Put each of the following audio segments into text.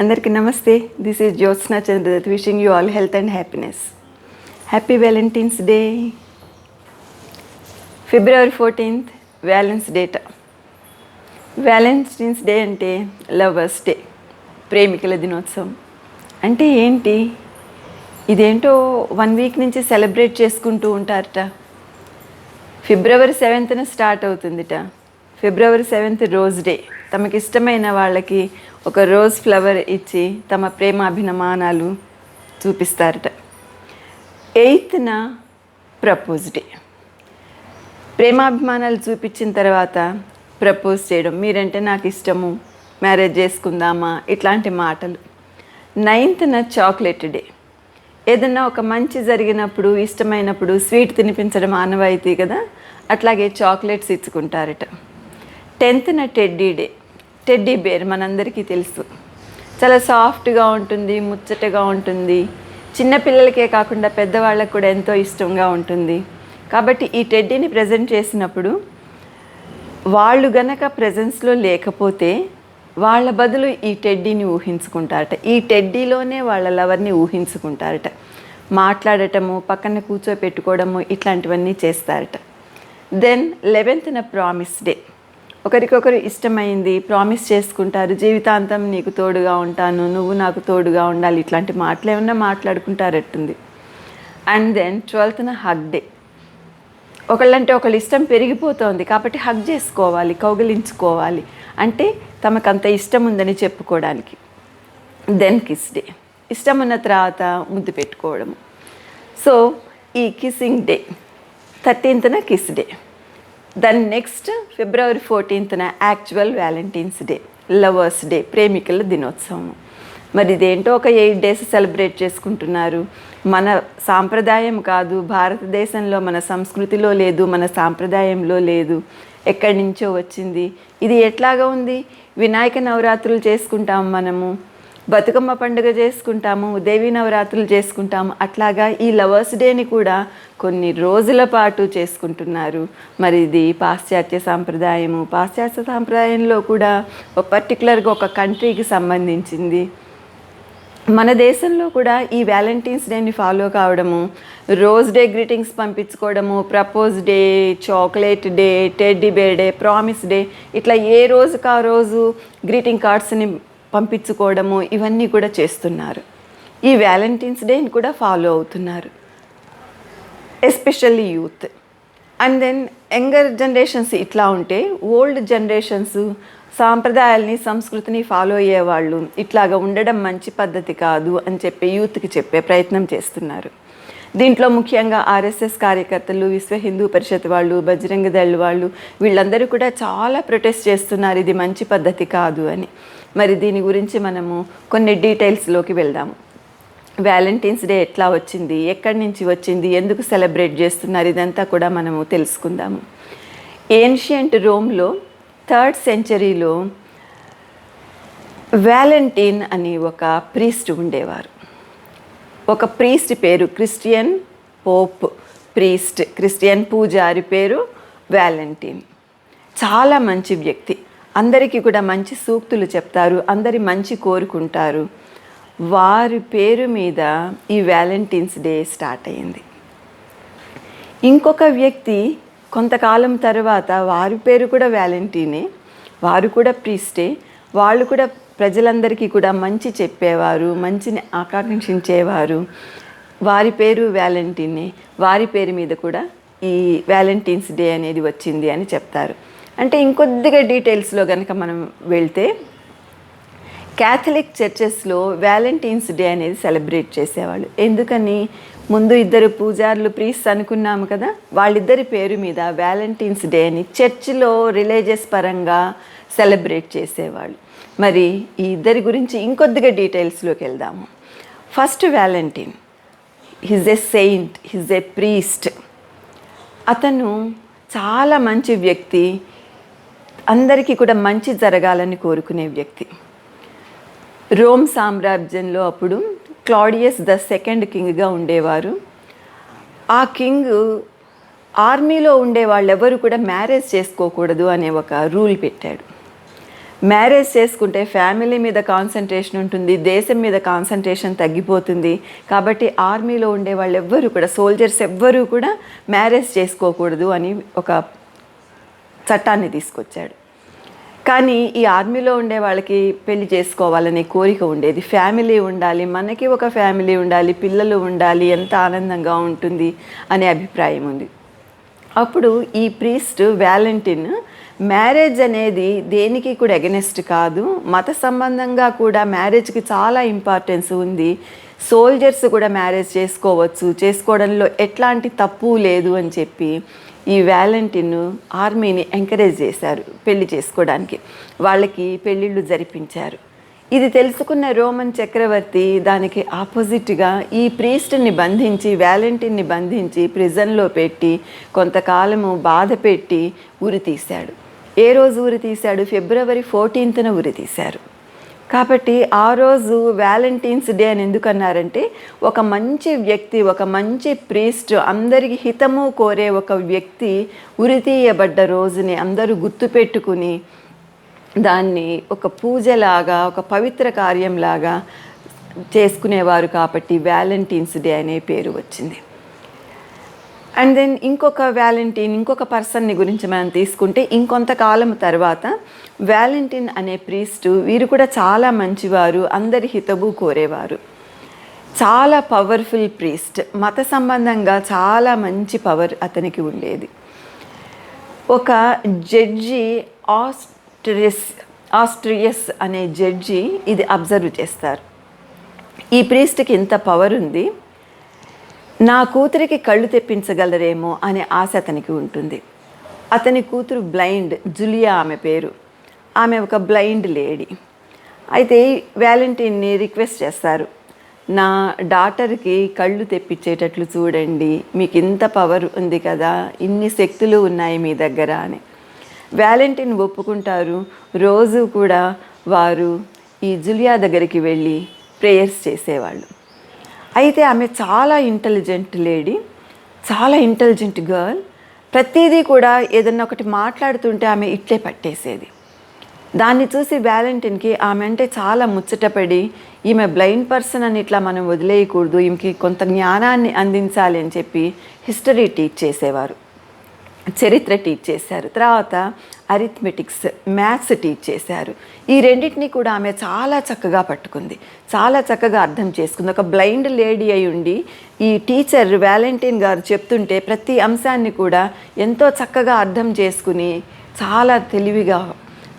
అందరికీ నమస్తే. This is Jyotsna Chandradatt wishing you all health and happiness. Happy Valentine's day. February 14th వ్యాలెన్స్ డేట. Valentine's day అంటే లవర్స్ డే, ప్రేమికుల దినోత్సవం. అంటే ఏంటి? ఇదేంటో 1 వీక్ నుంచి సెలబ్రేట్ చేసుకుంటూ ఉంటారట. ఫిబ్రవరి 7th స్టార్ట్ అవుతుందిట. ఫిబ్రవరి 7th రోజ్ డే. తమకి ఇష్టమైన వాళ్ళకి ఒక రోజ్ ఫ్లవర్ ఇచ్చి తమ ప్రేమాభిమానాలు చూపిస్తారట. 8th propose day. ప్రేమాభిమానాలు చూపించిన తర్వాత ప్రపోజ్ చేయడం, మీరంటే నాకు ఇష్టము, మ్యారేజ్ చేసుకుందామా, ఇట్లాంటి మాటలు. 9th chocolate day. ఏదన్నా ఒక మంచి జరిగినప్పుడు, ఇష్టమైనప్పుడు స్వీట్ తినిపించడం ఆనవాయితీ కదా, అట్లాగే చాక్లెట్స్ ఇచ్చుకుంటారట. 10th teddy day. Teddy bear మనందరికీ తెలుసు, చాలా సాఫ్ట్గా ఉంటుంది, ముచ్చటగా ఉంటుంది. చిన్నపిల్లలకే కాకుండా పెద్దవాళ్ళకు కూడా ఎంతో ఇష్టంగా ఉంటుంది. కాబట్టి ఈ టెడ్డీని ప్రజెంట్ చేసినప్పుడు వాళ్ళు గనక ప్రజెన్స్లో లేకపోతే వాళ్ళ బదులు ఈ టెడ్డీని ఊహించుకుంటారట. ఈ టెడ్డీలోనే వాళ్ళ లవర్ని ఊహించుకుంటారట. మాట్లాడటము, పక్కన కూర్చోపెట్టుకోవడము, ఇట్లాంటివన్నీ చేస్తారట. Then 11th promise day. ఒకరికొకరు ఇష్టమైంది, ప్రామిస్ చేసుకుంటారు, జీవితాంతం నీకు తోడుగా ఉంటాను, నువ్వు నాకు తోడుగా ఉండాలి, ఇట్లాంటి మాటలు ఏమన్నా మాట్లాడుకుంటారట్టుంది. And then 12th hug day. ఒకళ్ళంటే ఒకళ్ళు ఇష్టం పెరిగిపోతుంది కాబట్టి హగ్ చేసుకోవాలి, కౌగిలించుకోవాలి, అంటే తమకంత ఇష్టం ఉందని చెప్పుకోవడానికి. Then kiss day. ఇష్టం ఉన్న తర్వాత ముద్దు పెట్టుకోవడము. సో ఈ kissing day. 13th kiss day. దాని next February 14th actual Valentine's day, lovers day, ప్రేమికుల దినోత్సవం. మరి ఇదేంటో ఒక 8 days సెలబ్రేట్ చేసుకుంటున్నారు. మన సాంప్రదాయం కాదు, భారతదేశంలో మన సంస్కృతిలో లేదు, మన సాంప్రదాయంలో లేదు, ఎక్కడి నుంచో వచ్చింది. ఇది ఎట్లాగా ఉంది? వినాయక నవరాత్రులు చేసుకుంటాము, మనము బతుకమ్మ పండుగ చేసుకుంటాము, దేవీ నవరాత్రులు చేసుకుంటాము. అట్లాగా ఈ లవర్స్ డేని కూడా కొన్ని రోజుల పాటు చేసుకుంటున్నారు. మరి ఇది పాశ్చాత్య సాంప్రదాయము. పాశ్చాత్య సాంప్రదాయంలో కూడా పర్టికులర్గా ఒక కంట్రీకి సంబంధించింది. మన దేశంలో కూడా ఈ వ్యాలంటైన్స్ డేని ఫాలో కావడము, రోజ్ డే గ్రీటింగ్స్ పంపించుకోవడము, propose day, chocolate day, teddy bear day, promise day, ఇట్లా ఏ రోజుకు ఆ రోజు గ్రీటింగ్ కార్డ్స్ని పంపించుకోవడము, ఇవన్నీ కూడా చేస్తున్నారు. ఈ వ్యాలంటైన్స్ డేని కూడా ఫాలో అవుతున్నారు, especially youth. And then younger generations ఇట్లా ఉంటే, ఓల్డ్ జనరేషన్స్ సాంప్రదాయాల్ని, సంస్కృతిని ఫాలో అయ్యేవాళ్ళు ఇట్లాగా ఉండడం మంచి పద్ధతి కాదు అని చెప్పి యూత్కి చెప్పే ప్రయత్నం చేస్తున్నారు. దీంట్లో ముఖ్యంగా ఆర్ఎస్ఎస్ కార్యకర్తలు, విశ్వ హిందూ పరిషత్ వాళ్ళు, బజరంగ దళ్ వాళ్ళు, వీళ్ళందరూ కూడా చాలా ప్రొటెస్ట్ చేస్తున్నారు, ఇది మంచి పద్ధతి కాదు అని. మరి దీని గురించి మనము కొన్ని డీటెయిల్స్లోకి వెళ్దాము. వ్యాలంటైన్స్ డే ఎట్లా వచ్చింది, ఎక్కడి నుంచి వచ్చింది, ఎందుకు సెలబ్రేట్ చేస్తున్నారు, ఇదంతా కూడా మనము తెలుసుకుందాము. ఏన్షియంట్ రోమ్లో 3rd centuryలో వ్యాలంటైన్ అని ఒక ప్రీస్ట్ ఉండేవారు. ఒక ప్రీస్ట్ పేరు క్రిస్టియన్ పోప్ ప్రీస్ట్, క్రిస్టియన్ పూజారి పేరు వ్యాలంటైన్. చాలా మంచి వ్యక్తి, అందరికీ కూడా మంచి సూక్తులు చెప్తారు, అందరి మంచి కోరుకుంటారు. వారి పేరు మీద ఈ వ్యాలంటైన్స్ డే స్టార్ట్ అయింది. ఇంకొక వ్యక్తి కొంతకాలం తర్వాత వారి పేరు కూడా వ్యాలంటైనే, వారు కూడా ప్రీస్టే, వాళ్ళు కూడా ప్రజలందరికీ కూడా మంచి చెప్పేవారు, మంచిని ఆకాంక్షించేవారు. వారి పేరు వ్యాలంటైనే, వారి పేరు మీద కూడా ఈ వ్యాలంటైన్స్ డే అనేది వచ్చింది అని చెప్తారు. అంటే ఇంకొద్దిగా డీటెయిల్స్లో కనుక మనం వెళ్తే, క్యాథలిక్ చర్చెస్లో వ్యాలంటైన్స్ డే అనేది సెలబ్రేట్ చేసేవాళ్ళు. ఎందుకని? ముందు 2 పూజారులు, ప్రీస్ట్ అనుకున్నాము కదా, వాళ్ళిద్దరి పేరు మీద వ్యాలంటైన్స్ డే అని చర్చిలో రిలీజియస్ పరంగా సెలబ్రేట్ చేసేవాళ్ళు. మరి ఈ ఇద్దరి గురించి ఇంకొద్దిగా డీటెయిల్స్లోకి వెళ్దాము. First Valentine, his a saint, his a priest. అతను చాలా మంచి వ్యక్తి, అందరికీ కూడా మంచి జరగాలని కోరుకునే వ్యక్తి. రోమ్ సామ్రాజ్యంలో అప్పుడు క్లాడియస్ ద సెకండ్ కింగ్గా ఉండేవారు. ఆ కింగ్ ఆర్మీలో ఉండే వాళ్ళెవరు కూడా మ్యారేజ్ చేసుకోకూడదు అనే ఒక రూల్ పెట్టాడు. మ్యారేజ్ చేసుకుంటే ఫ్యామిలీ మీద కాన్సన్ట్రేషన్ ఉంటుంది, దేశం మీద కాన్సన్ట్రేషన్ తగ్గిపోతుంది. కాబట్టి ఆర్మీలో ఉండే వాళ్ళు ఎవ్వరూ కూడా, సోల్జర్స్ ఎవ్వరూ కూడా మ్యారేజ్ చేసుకోకూడదు అని ఒక చట్టాన్ని తీసుకొచ్చాడు. కానీ ఈ ఆర్మీలో ఉండే వాళ్ళకి పెళ్లి చేసుకోవాలనే కోరిక ఉండేది. ఫ్యామిలీ ఉండాలి, మనకి ఒక ఫ్యామిలీ ఉండాలి, పిల్లలు ఉండాలి, ఎంత ఆనందంగా ఉంటుంది అనే అభిప్రాయం ఉంది. అప్పుడు ఈ ప్రీస్ట్ వ్యాలంటిన్ మ్యారేజ్ అనేది దేనికి కూడా ఎగనెస్ట్ కాదు, మత సంబంధంగా కూడా మ్యారేజ్కి చాలా ఇంపార్టెన్స్ ఉంది, సోల్జర్స్ కూడా మ్యారేజ్ చేసుకోవచ్చు, చేసుకోవడంలో ఎట్లాంటి తప్పు లేదు అని చెప్పి ఈ వ్యాలంటిన్ ఆర్మీని ఎంకరేజ్ చేశారు పెళ్లి చేసుకోవడానికి. వాళ్ళకి పెళ్ళిళ్ళు జరిపించారు. ఇది తెలుసుకున్న రోమన్ చక్రవర్తి దానికి ఆపోజిట్గా ఈ ప్రీస్ట్ని బంధించి, వ్యాలంటిన్ని బంధించి ప్రిజన్లో పెట్టి కొంతకాలము బాధ పెట్టి ఉరి తీశాడు. ఏ రోజు ఉరి తీశాడు? ఫిబ్రవరి 14న ఉరి తీశారు. కాబట్టి ఆ రోజు వ్యాలంటైన్స్ డే అని ఎందుకన్నారంటే, ఒక మంచి వ్యక్తి, ఒక మంచి ప్రీస్ట్, అందరికీ హితము కోరే ఒక వ్యక్తి ఉరి తీయబడ్డ రోజుని అందరూ గుర్తుపెట్టుకుని దాన్ని ఒక పూజలాగా, ఒక పవిత్ర కార్యంలాగా చేసుకునేవారు. కాబట్టి వ్యాలంటైన్స్ డే అనే పేరు వచ్చింది. అండ్ దెన్ ఇంకొక పర్సన్ని గురించి మనం తీసుకుంటే, ఇంకొంతకాలం తర్వాత వ్యాలంటిన్ అనే ప్రీస్టు, వీరు కూడా చాలా మంచివారు, అందరి హితవు కోరేవారు, చాలా పవర్ఫుల్ ప్రీస్ట్, మత సంబంధంగా చాలా మంచి పవర్ అతనికి ఉండేది. ఒక జడ్జి ఆస్ట్రియస్ అనే జడ్జి ఇది అబ్జర్వ్ చేస్తారు. ఈ ప్రీస్ట్కి ఇంత పవర్ ఉంది, నా కూతురికి కళ్ళు తెప్పించగలరేమో అనే ఆశ అతనికి ఉంటుంది. అతని కూతురు బ్లైండ్, జులియా ఆమె పేరు. ఆమె ఒక బ్లైండ్ లేడీ. అయితే వ్యాలంటైన్ని రిక్వెస్ట్ చేస్తారు, నా డాటర్కి కళ్ళు తెప్పించేటట్లు చూడండి, మీకు ఇంత పవర్ ఉంది కదా, ఇన్ని శక్తులు ఉన్నాయి మీ దగ్గర అని. వ్యాలంటైన్ ఒప్పుకుంటారు. రోజు కూడా వారు ఈ జులియా దగ్గరికి వెళ్ళి ప్రేయర్స్ చేసేవాళ్ళు. అయితే ఆమె చాలా ఇంటెలిజెంట్ లేడీ, చాలా ఇంటెలిజెంట్ గర్ల్. ప్రతిదీ కూడా ఏదన్నా ఒకటి మాట్లాడుతుంటే ఆమె ఇట్లే పట్టేసేది. దాన్ని చూసి వ్యాలంటైన్కి ఆమె అంటే చాలా ముచ్చటపడి, ఈమె బ్లైండ్ పర్సన్ అని ఇట్లా మనం వదిలేయకూడదు, ఈమెకి కొంత జ్ఞానాన్ని అందించాలి అని చెప్పి హిస్టరీ టీచ్ చేసేవారు, చరిత్ర టీచ్ చేశారు. తర్వాత అరిథమెటిక్స్, మ్యాథ్స్ టీచ్ చేశారు. ఈ రెండింటినీ కూడా ఆమె చాలా చక్కగా పట్టుకుంది, చాలా చక్కగా అర్థం చేసుకుంది. ఒక బ్లైండ్ లేడీ అయి ఉండి ఈ టీచర్ వ్యాలంటైన్ గారు చెప్తుంటే ప్రతి అంశాన్ని కూడా ఎంతో చక్కగా అర్థం చేసుకుని చాలా తెలివిగా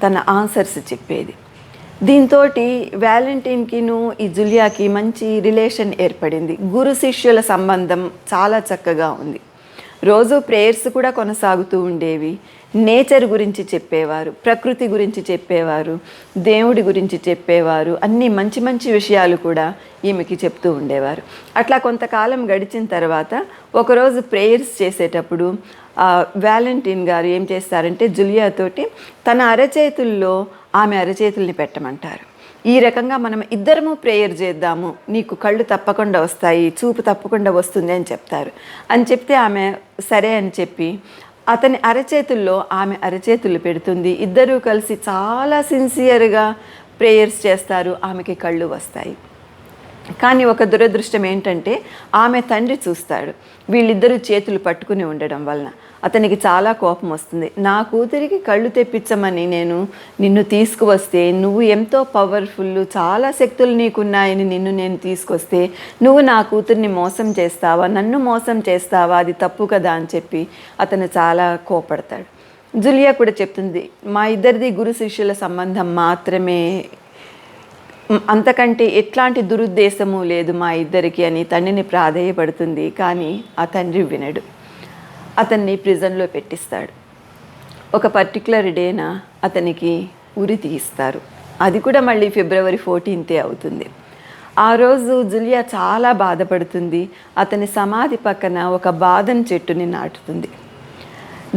తన ఆన్సర్స్ చెప్పేది. దీంతో వ్యాలంటైన్కిను ఈ జులియాకి మంచి రిలేషన్ ఏర్పడింది. గురు శిష్యుల సంబంధం చాలా చక్కగా ఉంది. రోజు ప్రేయర్స్ కూడా కొనసాగుతూ ఉండేవి. నేచర్ గురించి చెప్పేవారు, ప్రకృతి గురించి చెప్పేవారు, దేవుడి గురించి చెప్పేవారు, అన్ని మంచి మంచి విషయాలు కూడా ఈమెకి చెప్తూ ఉండేవారు. అట్లా కొంతకాలం గడిచిన తర్వాత ఒకరోజు ప్రేయర్స్ చేసేటప్పుడు వ్యాలంటైన్ గారు ఏం చేస్తారంటే, జులియాతోటి తన అరచేతుల్లో ఆమె అరచేతుల్ని పెట్టమంటారు. ఈ రకంగా మనం ఇద్దరము ప్రేయర్ చేద్దాము, నీకు కళ్ళు తప్పకుండా వస్తాయి, చూపు తప్పకుండా వస్తుంది అని చెప్తారు. అని చెప్తే ఆమె సరే అని చెప్పి అతని అరచేతుల్లో ఆమె అరచేతులు పెడుతుంది. ఇద్దరూ కలిసి చాలా సిన్సియర్గా ప్రేయర్స్ చేస్తారు. ఆమెకి కళ్ళు వస్తాయి. కానీ ఒక దురదృష్టం ఏంటంటే, ఆమె తండ్రి చూస్తాడు వీళ్ళిద్దరూ చేతులు పట్టుకుని ఉండడం వలన. అతనికి చాలా కోపం వస్తుంది. నా కూతురికి కళ్ళు తెప్పించమని నేను నిన్ను తీసుకువస్తే, నువ్వు ఎంతో పవర్ఫుల్, చాలా శక్తులు నీకున్నాయని నిన్ను నేను తీసుకొస్తే నువ్వు నా కూతుర్ని మోసం చేస్తావా, నన్ను మోసం చేస్తావా, అది తప్పు కదా అని చెప్పి అతను చాలా కోపడతాడు. జులియా కూడా చెప్తుంది, మా ఇద్దరిది గురు శిష్యుల సంబంధం మాత్రమే, అంతకంటే ఎట్లాంటి దురుద్దేశము లేదు మా ఇద్దరికి అని తండ్రిని ప్రాధేయపడుతుంది. కానీ ఆ తండ్రి వినడు. అతన్ని ప్రిజన్లో పెట్టిస్తాడు. ఒక పర్టికులర్ డేన అతనికి ఉరి తీస్తారు. అది కూడా మళ్ళీ ఫిబ్రవరి 14 అవుతుంది. ఆ రోజు జులియా చాలా బాధపడుతుంది. అతని సమాధి పక్కన ఒక బాదం చెట్టుని నాటుతుంది.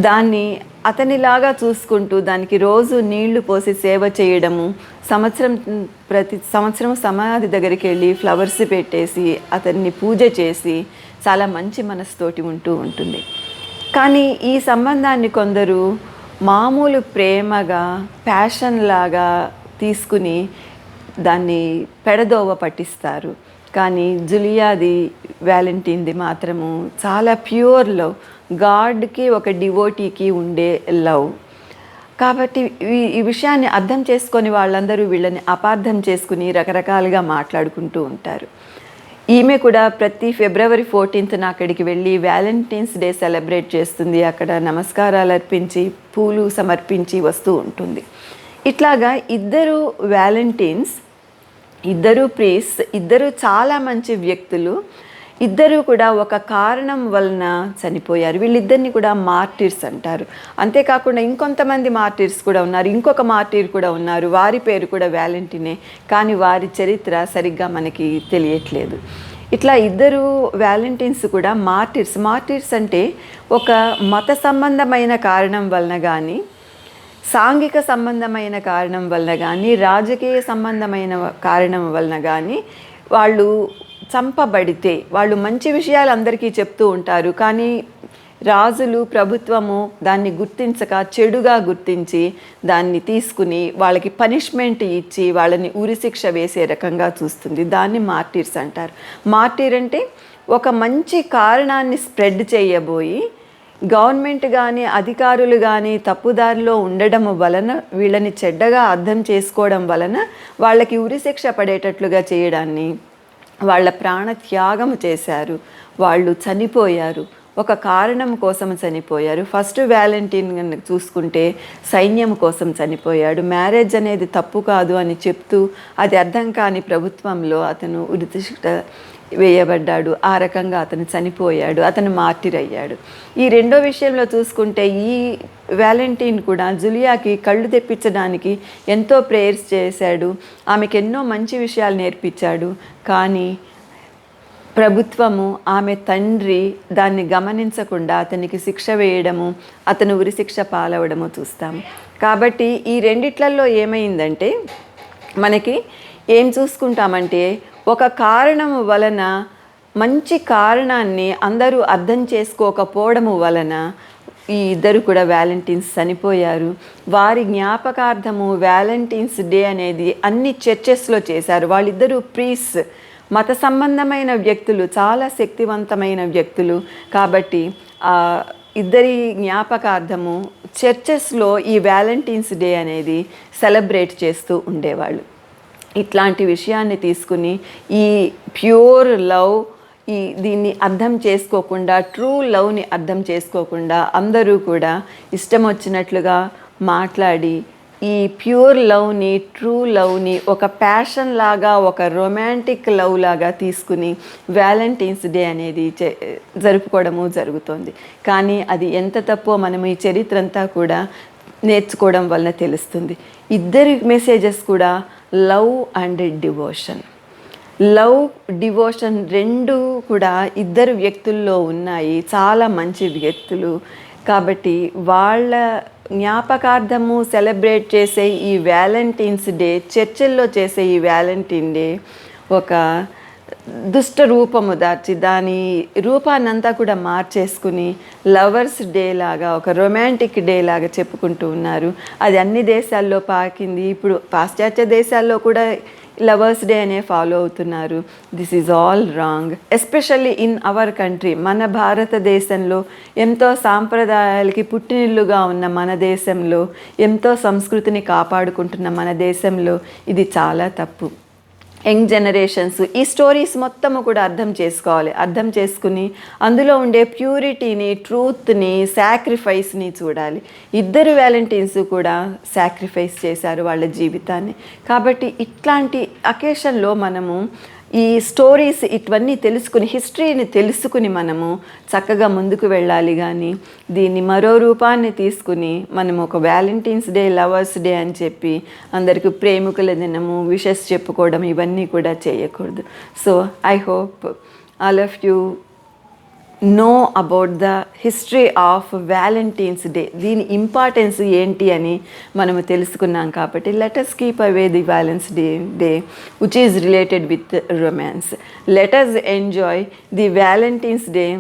దాన్ని అతనిలాగా చూసుకుంటూ దానికి రోజు నీళ్లు పోసి సేవ చేయడము, ప్రతి సంవత్సరం సమాధి దగ్గరికి వెళ్ళి ఫ్లవర్స్ పెట్టేసి అతన్ని పూజ చేసి చాలా మంచి మనసుతోటి ఉంటూ ఉంటుంది. కానీ ఈ సంబంధాన్ని కొందరు మామూలు ప్రేమగా ప్యాషన్ లాగా తీసుకుని దాన్ని పెడదోవ పట్టిస్తారు. కానీ జులియాది వ్యాలంటీన్ది మాత్రము చాలా ప్యూర్ లవ్, గాడ్కి ఒక డివోటీకి ఉండే లవ్. కాబట్టి ఈ విషయాన్ని అర్థం చేసుకొని వాళ్ళందరూ వీళ్ళని అపార్థం చేసుకుని రకరకాలుగా మాట్లాడుకుంటూ ఉంటారు. ఈమె కూడా ప్రతి ఫిబ్రవరి 14న అక్కడికి వెళ్ళి వ్యాలంటైన్స్ డే సెలబ్రేట్ చేస్తుంది. అక్కడ నమస్కారాలు అర్పించి పూలు సమర్పించి వస్తూ ఉంటుంది. ఇట్లాగా ఇద్దరు వ్యాలంటైన్స్, ఇద్దరు ప్రీస్ట్, ఇద్దరు చాలా మంచి వ్యక్తులు, ఇద్దరు కూడా ఒక కారణం వలన చనిపోయారు. వీళ్ళిద్దరిని కూడా మార్టిర్స్ అంటారు. అంతేకాకుండా ఇంకొంతమంది మార్టిర్స్ కూడా ఉన్నారు. ఇంకొక మార్టిర్ కూడా ఉన్నారు, వారి పేరు కూడా వ్యాలంటీనే, కానీ వారి చరిత్ర సరిగ్గా మనకి తెలియట్లేదు. ఇట్లా ఇద్దరు వ్యాలంటీన్స్ కూడా మార్టిర్స్. మార్టిర్స్ అంటే ఒక మత సంబంధమైన కారణం వలన కానీ, సాంఘిక సంబంధమైన కారణం వలన కానీ, రాజకీయ సంబంధమైన కారణం వలన కానీ వాళ్ళు చంపబడితే, వాళ్ళు మంచి విషయాలు అందరికీ చెప్తూ ఉంటారు, కానీ రాజులు, ప్రభుత్వము దాన్ని గుర్తించక చెడుగా గుర్తించి దాన్ని తీసుకుని వాళ్ళకి పనిష్మెంట్ ఇచ్చి వాళ్ళని ఉరిశిక్ష వేసే రకంగా చూస్తుంది. దాన్ని మార్టిర్స్ అంటారు. మార్టిర్ అంటే ఒక మంచి కారణాన్ని స్ప్రెడ్ చేయబోయి గవర్నమెంట్ కానీ అధికారులు కానీ తప్పుదారిలో ఉండడం వలన, వీళ్ళని చెడ్డగా అర్థం చేసుకోవడం వలన వాళ్ళకి ఉరిశిక్ష పడేటట్లుగా చేయడాన్ని వాళ్ళ ప్రాణ త్యాగం చేశారు. వాళ్ళు చనిపోయారు, ఒక కారణం కోసం చనిపోయారు. ఫస్ట్ వ్యాలంటీన్ చూసుకుంటే సైన్యం కోసం చనిపోయాడు. మ్యారేజ్ అనేది తప్పు కాదు అని చెప్తూ అది అర్థం కాని ప్రభుత్వంలో అతను ఉరిశిక్ష వేయబడ్డాడు. ఆ రకంగా అతను చనిపోయాడు, అతను మార్టిర్ అయ్యాడు. ఈ రెండో విషయంలో చూసుకుంటే ఈ వ్యాలంటీన్ కూడా జులియాకి కళ్ళు తెప్పించడానికి ఎంతో ప్రేయర్స్ చేశాడు, ఆమెకు ఎన్నో మంచి విషయాలు నేర్పించాడు. కానీ ప్రభుత్వము, ఆమె తండ్రి దాన్ని గమనించకుండా అతనికి శిక్ష వేయడము, అతను ఉరిశిక్ష పాలవడము చూస్తాము. కాబట్టి ఈ రెండిట్లలో ఏమైందంటే మనకి ఏం చూసుకుంటామంటే, ఒక కారణం వలన, మంచి కారణాన్ని అందరూ అర్థం చేసుకోకపోవడము వలన ఈ ఇద్దరు కూడా వ్యాలంటీన్స్ చనిపోయారు. వారి జ్ఞాపకార్థము వ్యాలంటీన్స్ డే అనేది అన్ని చర్చెస్లో చేశారు. వాళ్ళిద్దరూ ప్రీస్ట్, మత సంబంధమైన వ్యక్తులు, చాలా శక్తివంతమైన వ్యక్తులు. కాబట్టి ఇద్దరి జ్ఞాపకార్థము చర్చెస్లో ఈ వ్యాలంటీన్స్ డే అనేది సెలబ్రేట్ చేస్తూ ఉండేవాళ్ళు. ఇట్లాంటి విషయాన్ని తీసుకుని ఈ ప్యూర్ లవ్, దీన్ని అర్థం చేసుకోకుండా, ట్రూ లవ్ని అర్థం చేసుకోకుండా అందరూ కూడా ఇష్టం వచ్చినట్లుగా మాట్లాడి ఈ ప్యూర్ లవ్ని, ట్రూ లవ్ని ఒక ప్యాషన్ లాగా, ఒక రొమాంటిక్ లవ్ లాగా తీసుకుని వ్యాలంటైన్స్ డే అనేది జరుపుకోవడము జరుగుతుంది. కానీ అది ఎంత తప్పో మనం ఈ చరిత్ర అంతా కూడా నేర్చుకోవడం వలన తెలుస్తుంది. ఇద్దరి మెసేజెస్ కూడా love and devotion. Love, devotion రెండు కూడా ఇద్దరు వ్యక్తుల్లో ఉన్నాయి, చాలా మంచి వ్యక్తులు. కాబట్టి వాళ్ళ జ్ఞాపకార్థము సెలబ్రేట్ చేసే ఈ వ్యాలంటైన్స్ డే, చర్చిల్లో చేసే ఈ వ్యాలంటైన్ డే ఒక దుష్ట రూపము దాచి దాని రూపాన్నంతా కూడా మార్చేసుకుని లవర్స్ డే లాగా, ఒక రొమాంటిక్ డే లాగా చెప్పుకుంటూ ఉన్నారు. అది అన్ని దేశాల్లో పాకింది. ఇప్పుడు పాశ్చాత్య దేశాల్లో కూడా లవర్స్ డే అనే ఫాలో అవుతున్నారు. This is all wrong, especially in our country. మన భారతదేశంలో, ఎంతో సాంప్రదాయాలకి పుట్టినిల్లుగా ఉన్న మన దేశంలో, ఎంతో సంస్కృతిని కాపాడుకుంటున్న మన దేశంలో ఇది చాలా తప్పు. యంగ్ జనరేషన్స్ ఈ స్టోరీస్ మొత్తము కూడా అర్థం చేసుకోవాలి. అర్థం చేసుకుని అందులో ఉండే ప్యూరిటీని, ట్రూత్ని, సాక్రిఫైస్ని చూడాలి. ఇద్దరు వ్యాలంటైన్స్ కూడా సాక్రిఫైస్ చేశారు వాళ్ళ జీవితాన్ని. కాబట్టి ఇట్లాంటి అకేషన్లో మనము ఈ స్టోరీస్ ఇవన్నీ తెలుసుకుని, హిస్టరీని తెలుసుకుని మనము చక్కగా ముందుకు వెళ్ళాలి. కానీ దీన్ని మరో రూపాన్ని తీసుకుని మనము ఒక వ్యాలంటైన్స్ డే, లవర్స్ డే అని చెప్పి అందరికీ ప్రేమికుల దినము, విషెస్ చెప్పుకోవడం ఇవన్నీ కూడా చేయకూడదు. So I hope all of you know about the history of Valentine's Day. దీని ఇంపార్టెన్స్ ఏంటి అని మనము తెలుసుకున్నాం. కాబట్టి let us keep away the Valentine's Day which is related with romance. Let us enjoy the Valentine's Day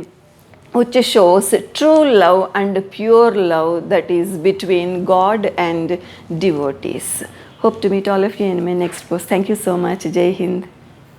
which shows true love and pure love that is between God and devotees. Hope to meet all of you in my next post. Thank you so much. Jai Hind.